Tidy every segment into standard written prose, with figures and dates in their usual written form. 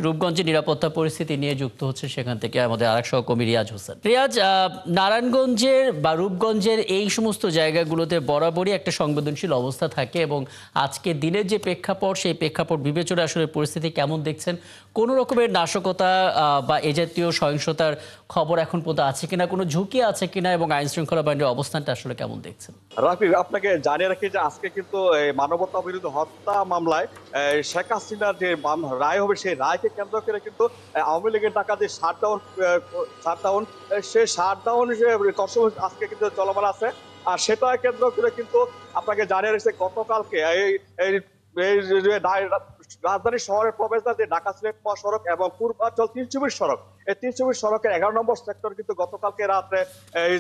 রূপগঞ্জের নিরাপত্তা পরিস্থিতি নিয়ে যুক্ত হচ্ছে সেখান থেকে আমাদের আরেক সহকর্মী রিয়াজ হোসেন। রিয়াজ, নারায়ণগঞ্জের বা রূপগঞ্জের এই সমস্ত জায়গাগুলোতে বরাবরই একটা সংবেদনশীল অবস্থা থাকে এবং আজকে দিনের যে প্রেক্ষাপট সেই প্রেক্ষাপট বিবেচনায় আসলে পরিস্থিতি কেমন দেখছেন? কোনো রকমের নাশকতা বা এ জাতীয় সহিংসতার খবর এখন পর্যন্ত আছে কিনা, কোনো ঝুঁকি আছে কিনা এবং আইন শৃঙ্খলা বাহিনীর অবস্থানটা আসলে কেমন দেখছেন? রাফি, আপনাকে জানিয়ে রাখি যে আজকে কিন্তু মানবতা বিরোধী হত্যা মামলায় শেখ হাসিনার যে রায় হবে সেই রায়কে কেন্দ্র করে কিন্তু আওয়ামী লীগের টাকা যে শাটডাউন সেই শাটডাউন কর্মসূচি আজকে কিন্তু চলমান আছে। আর সেটা কেন্দ্র করে কিন্তু আপনাকে জানিয়ে রেখেছে গতকালকে রাজধানী শহরের প্রবেশদ্বার যে ঢাকা সিলেট মহাসড়ক এবং পূর্বাঞ্চল ৩চব্বিশ সড়ক, এই ৩চব্বিশ সড়কের ১১ নম্বর সেক্টর কিন্তু গতকালকে রাত্রে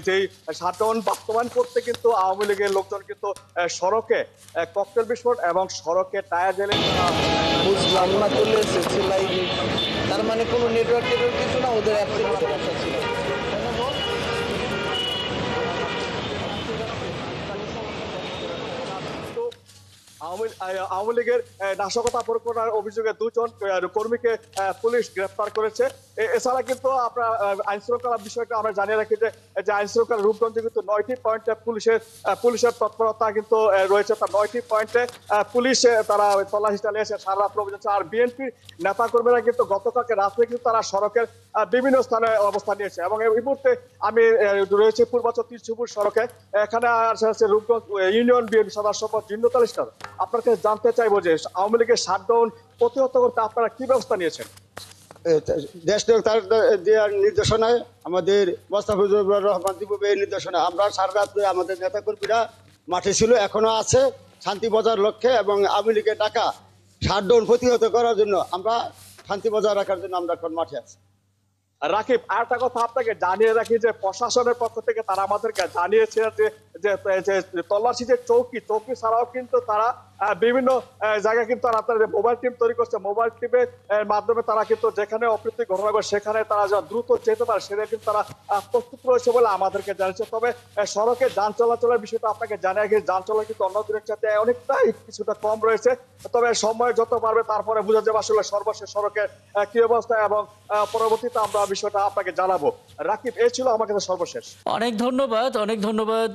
যে শাটডাউন বাস্তবায়ন করতে কিন্তু আওয়ামী লীগের লোকজন কিন্তু সড়কে ককটেল বিস্ফোরণ এবং সড়কে টায়ার জ্বেলে বুঝলাম না করলে তার মানে কোনো নেটওয়ার্ক কিছু না, ওদের অ্যাপসের সমস্যা ছিল। আওয়ামী লীগের নাশকতা পরিকল্পনার অভিযোগে দুজন কর্মীকে পুলিশ গ্রেফতার করেছে। এছাড়া কিন্তু আপনার আইন শৃঙ্খলা বিষয়টা আমরা জানিয়ে রাখি যে আইন শৃঙ্খলা রূপগঞ্জে কিন্তু ৯টি পয়েন্টে পুলিশের তৎপরতা কিন্তু রয়েছে। তার 9টি পয়েন্টে পুলিশ তারা তল্লাশি চালিয়েছে, সারা রাত অভিযান। আর বিএনপির নেতা কর্মীরা কিন্তু গতকালকে রাত্রে কিন্তু তারা সড়কের বিভিন্ন স্থানে অবস্থান নিয়েছে এবং এই মুহূর্তে আমি রয়েছে পূর্বাঞ্চল ৩চব্বিশ সড়কে। এখানে আছে রূপগঞ্জ ইউনিয়ন বিএনপি সদস্য জিন্নতাল ইসলাম। আপনার কাছে জানতে চাইবো যে আওয়ামী লীগের শাটডাউন প্রতিহত করতে আপনারা কি ব্যবস্থা নিয়েছেন? দেশ তার দেওয়ার নির্দেশনায় আমাদের মোস্তাফিজুর রহমান দিবুবের নির্দেশনায় আমরা সারা রাত্রে আমাদের নেতাকর্মীরা মাঠে ছিল, এখনো আছে শান্তি বজায় লক্ষ্যে এবং আওয়ামী লীগের টাকা শাটডাউন প্রতিহত করার জন্য আমরা শান্তি বজায় রাখার জন্য আমরা এখন মাঠে আছি। রাকিব, আরেকটা কথা আপনাকে জানিয়ে রাখি যে প্রশাসনের পক্ষ থেকে তারা আমাদেরকে জানিয়েছে যে তল্লাশি যে চৌকি ছাড়াও কিন্তু তারা বিভিন্ন জায়গায় কিন্তু তারা মোবাইল টিম তৈরি করছে। মোবাইল টিমের মাধ্যমে তারা কিন্তু যেখানে অপ্রীতি ঘটনা ঘটে সেখানে তারা যা দ্রুত যেতে পারে সেটা কিন্তু তারা প্রস্তুত রয়েছে বলে আমাদেরকে জানিয়েছে। তবে সড়কে যান চলাচলের বিষয়টা আপনাকে জানিয়ে রাখি, যান চলাচল কিন্তু অন্য দিনের সাথে অনেকটাই কিছুটা কম রয়েছে। তবে সময় যত পারবে তারপরে বোঝা যাবে আসলে সর্বশেষ সড়কের কি অবস্থা এবং পরবর্তীতে আমরা বিষয়টা আপনাকে জানাবো। রাকিব, এই ছিল আমার কাছে সর্বশেষ। অনেক ধন্যবাদ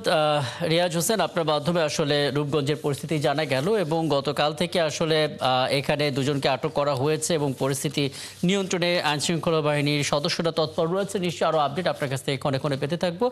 রিয়াজ হোসেন। আপনার মাধ্যমে আসলে রূপগঞ্জের পরিস্থিতি জানা গেল এবং গতকাল থেকে আসলে এখানে দুজনকে আটক করা হয়েছে এবং পরিস্থিতি নিয়ন্ত্রণে আইনশৃঙ্খলা বাহিনীর সদস্যরা তৎপর রয়েছে। নিশ্চয়ই আরো আপডেট আপনার কাছ থেকে ক্ষণে ক্ষণে পেতে থাকবো।